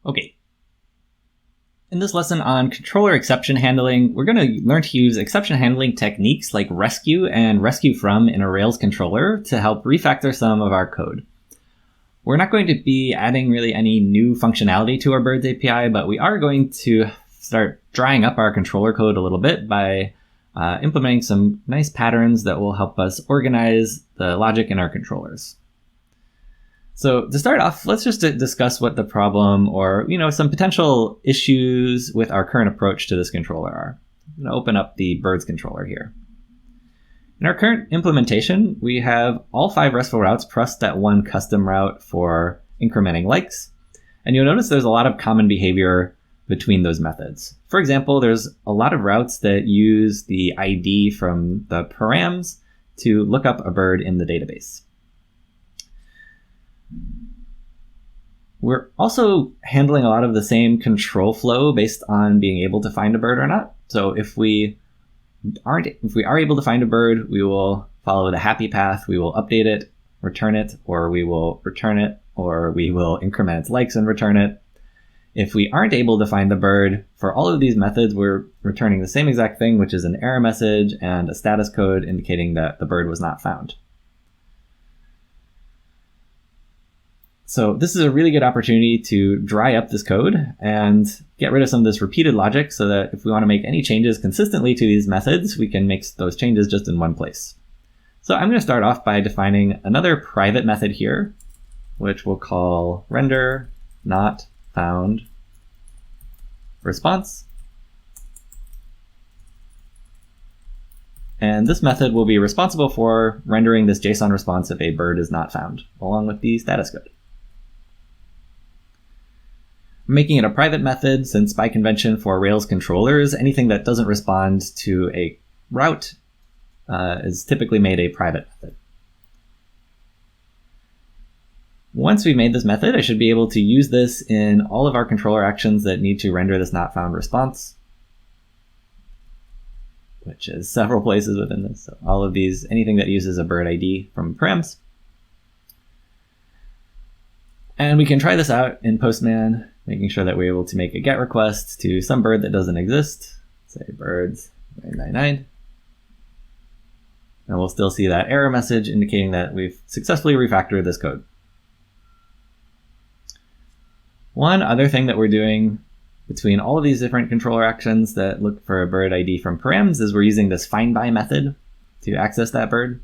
Okay. In this lesson on controller exception handling, we're going to learn to use exception handling techniques like rescue and rescue from in a Rails controller to help refactor some of our code. We're not going to be adding really any new functionality to our Birds API, but we are going to start drying up our controller code a little bit by implementing some nice patterns that will help us organize the logic in our controllers. So to start off, let's just discuss what the problem or, some potential issues with our current approach to this controller are. I'm going to open up the Birds controller here. In our current implementation, we have all 5 RESTful routes plus that one custom route for incrementing likes. And you'll notice there's a lot of common behavior between those methods. For example, there's a lot of routes that use the ID from the params to look up a bird in the database. We're also handling a lot of the same control flow based on being able to find a bird or not. So if we are able to find a bird, we will follow the happy path. We will update it, return it, or we will return it, or we will increment its likes and return it. If we aren't able to find the bird, for all of these methods, we're returning the same exact thing, which is an error message and a status code indicating that the bird was not found. So this is a really good opportunity to dry up this code and get rid of some of this repeated logic so that if we want to make any changes consistently to these methods, we can make those changes just in one place. So I'm going to start off by defining another private method here, which we'll call render not found response. And this method will be responsible for rendering this JSON response if a bird is not found, along with the status code. I'm making it a private method since by convention for Rails controllers, anything that doesn't respond to a route is typically made a private method. Once we've made this method, I should be able to use this in all of our controller actions that need to render this not found response, which is several places within this. So all of these, anything that uses a bird ID from params. And we can try this out in Postman, making sure that we're able to make a GET request to some bird that doesn't exist, say birds 999. And we'll still see that error message indicating that we've successfully refactored this code. One other thing that we're doing between all of these different controller actions that look for a bird ID from params is we're using this findBy method to access that bird.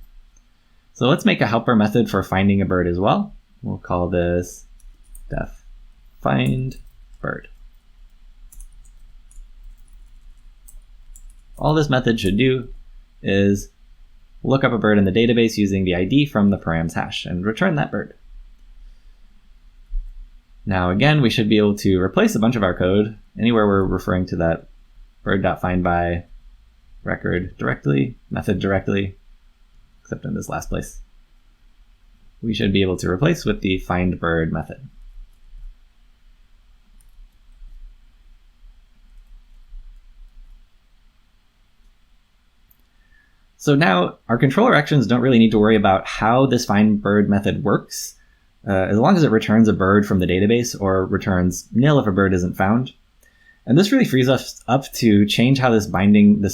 So let's make a helper method for finding a bird as well. We'll call this def find bird. All this method should do is look up a bird in the database using the ID from the params hash and return that bird. Now again, we should be able to replace a bunch of our code anywhere we're referring to that bird.findBy record directly, method directly, except in this last place. We should be able to replace with the findBird method. So now our controller actions don't really need to worry about how this findBird method works, as long as it returns a bird from the database or returns nil if a bird isn't found. And this really frees us up to change how this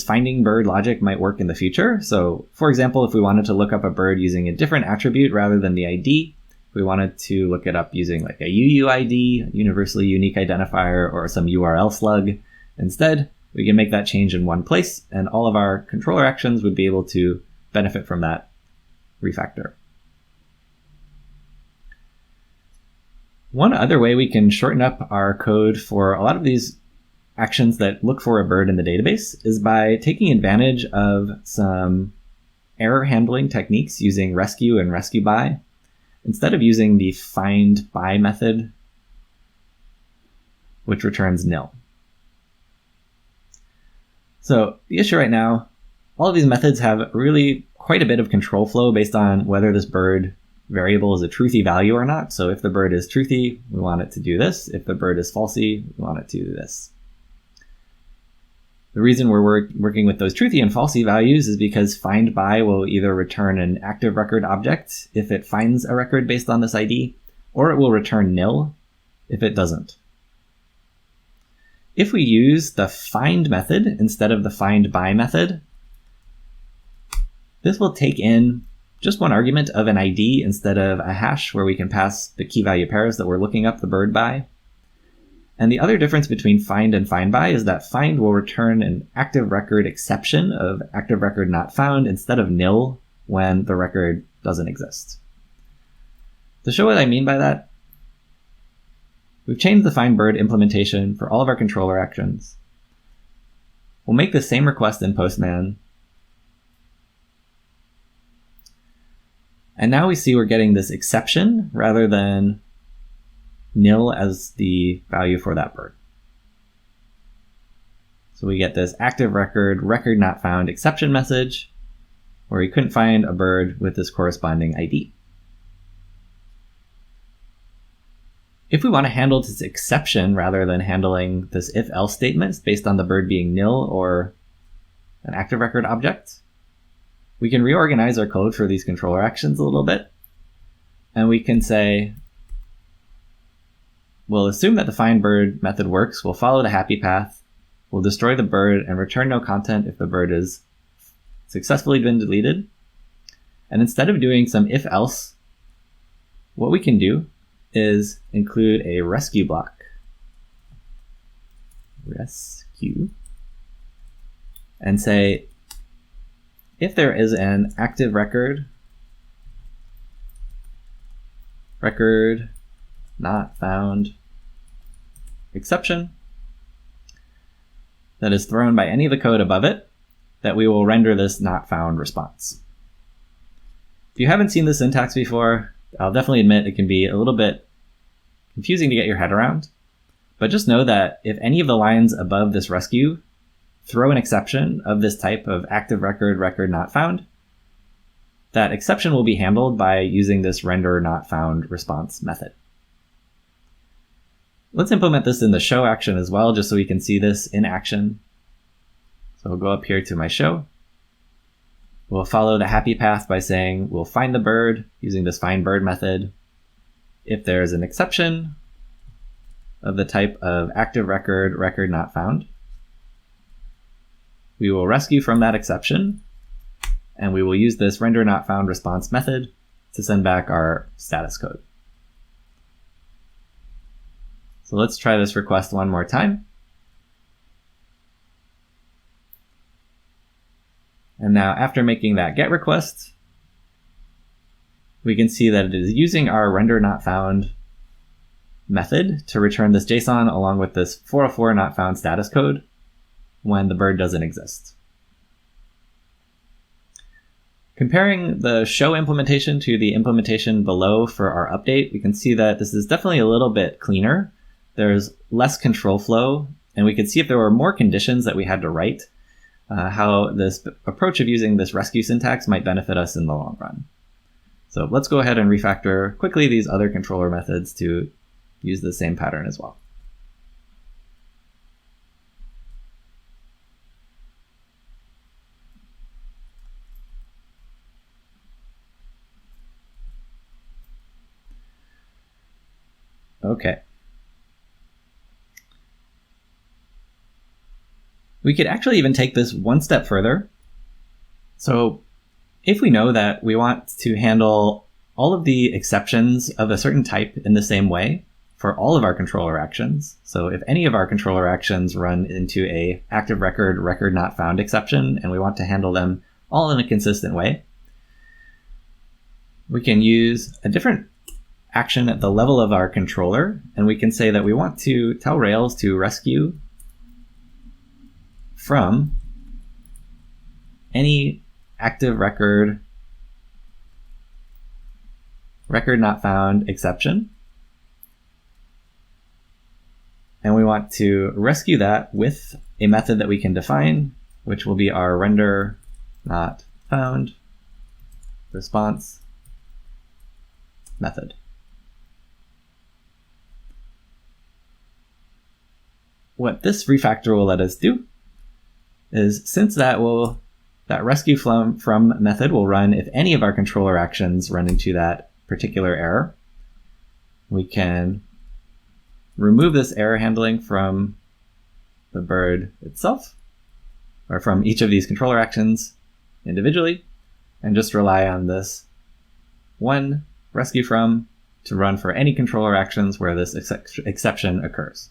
finding bird logic might work in the future. So for example, if we wanted to look up a bird using a different attribute rather than the ID, we wanted to look it up using like a UUID, universally unique identifier, or some URL slug instead, we can make that change in one place, and all of our controller actions would be able to benefit from that refactor. One other way we can shorten up our code for a lot of these actions that look for a bird in the database is by taking advantage of some error handling techniques using rescue and rescue by. Instead of using the findBy method, which returns nil. So the issue right now, all of these methods have really quite a bit of control flow based on whether this bird variable is a truthy value or not. So if the bird is truthy, we want it to do this. If the bird is falsy, we want it to do this. The reason we're working with those truthy and falsy values is because findBy will either return an active record object if it finds a record based on this ID, or it will return nil if it doesn't. If we use the find method instead of the find by method, this will take in just one argument of an ID instead of a hash where we can pass the key value pairs that we're looking up the bird by. And the other difference between find and find by is that find will return an active record exception of active record not found instead of nil when the record doesn't exist. To show what I mean by that, we've changed the find bird implementation for all of our controller actions. We'll make the same request in Postman. And now we see we're getting this exception rather than nil as the value for that bird. So we get this active record, record not found exception message where we couldn't find a bird with this corresponding ID. If we want to handle this exception rather than handling this if-else statement based on the bird being nil or an active record object, we can reorganize our code for these controller actions a little bit. And we can say, we'll assume that the find bird method works. We'll follow the happy path. We'll destroy the bird and return no content if the bird has successfully been deleted. And instead of doing some if-else, what we can do is include a rescue block. Rescue. And say, if there is an active record, record not found exception that is thrown by any of the code above it, that we will render this not found response. If you haven't seen this syntax before, I'll definitely admit it can be a little bit confusing to get your head around, but just know that if any of the lines above this rescue throw an exception of this type of active record, record not found, that exception will be handled by using this render not found response method. Let's implement this in the show action as well, just so we can see this in action. So we'll go up here to my show. We'll follow the happy path by saying we'll find the bird using this find bird method. If there's an exception of the type of active record, record not found, we will rescue from that exception, and we will use this render not found response method to send back our status code. So let's try this request one more time. And now after making that GET request, we can see that it is using our render not found method to return this JSON along with this 404 not found status code when the bird doesn't exist. Comparing the show implementation to the implementation below for our update, we can see that this is definitely a little bit cleaner. There's less control flow, and we could see if there were more conditions that we had to write, how this approach of using this rescue syntax might benefit us in the long run. So let's go ahead and refactor quickly these other controller methods to use the same pattern as well. Okay. We could actually even take this one step further. So if we know that we want to handle all of the exceptions of a certain type in the same way for all of our controller actions, so if any of our controller actions run into a active record, record not found exception, and we want to handle them all in a consistent way, we can use a different action at the level of our controller, and we can say that we want to tell Rails to rescue from any active record, record not found exception. And we want to rescue that with a method that we can define, which will be our render not found response method. What this refactor will let us do is, since that rescue from method will run if any of our controller actions run into that particular error, we can remove this error handling from the bird itself, or from each of these controller actions individually, and just rely on this one rescue from to run for any controller actions where this exception occurs.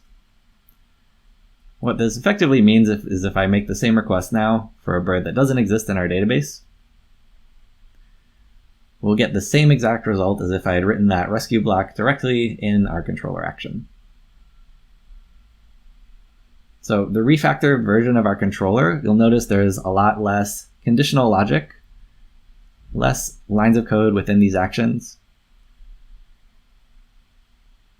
What this effectively means is if I make the same request now for a bird that doesn't exist in our database, we'll get the same exact result as if I had written that rescue block directly in our controller action. So the refactor version of our controller, you'll notice there's a lot less conditional logic, less lines of code within these actions.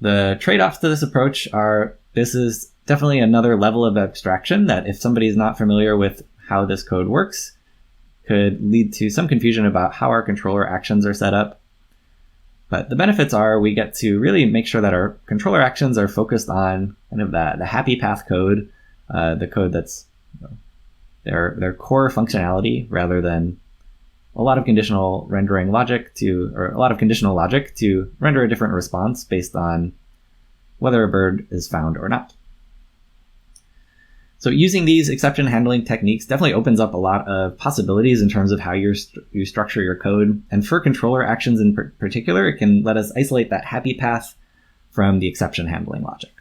The trade-offs to this approach are, this is definitely another level of abstraction that if somebody's not familiar with how this code works, could lead to some confusion about how our controller actions are set up. But the benefits are we get to really make sure that our controller actions are focused on kind of the happy path code, the code that's their core functionality, rather than a lot of conditional rendering logic or a lot of conditional logic to render a different response based on whether a bird is found or not. So using these exception handling techniques definitely opens up a lot of possibilities in terms of how you structure your code. And for controller actions in particular, it can let us isolate that happy path from the exception handling logic.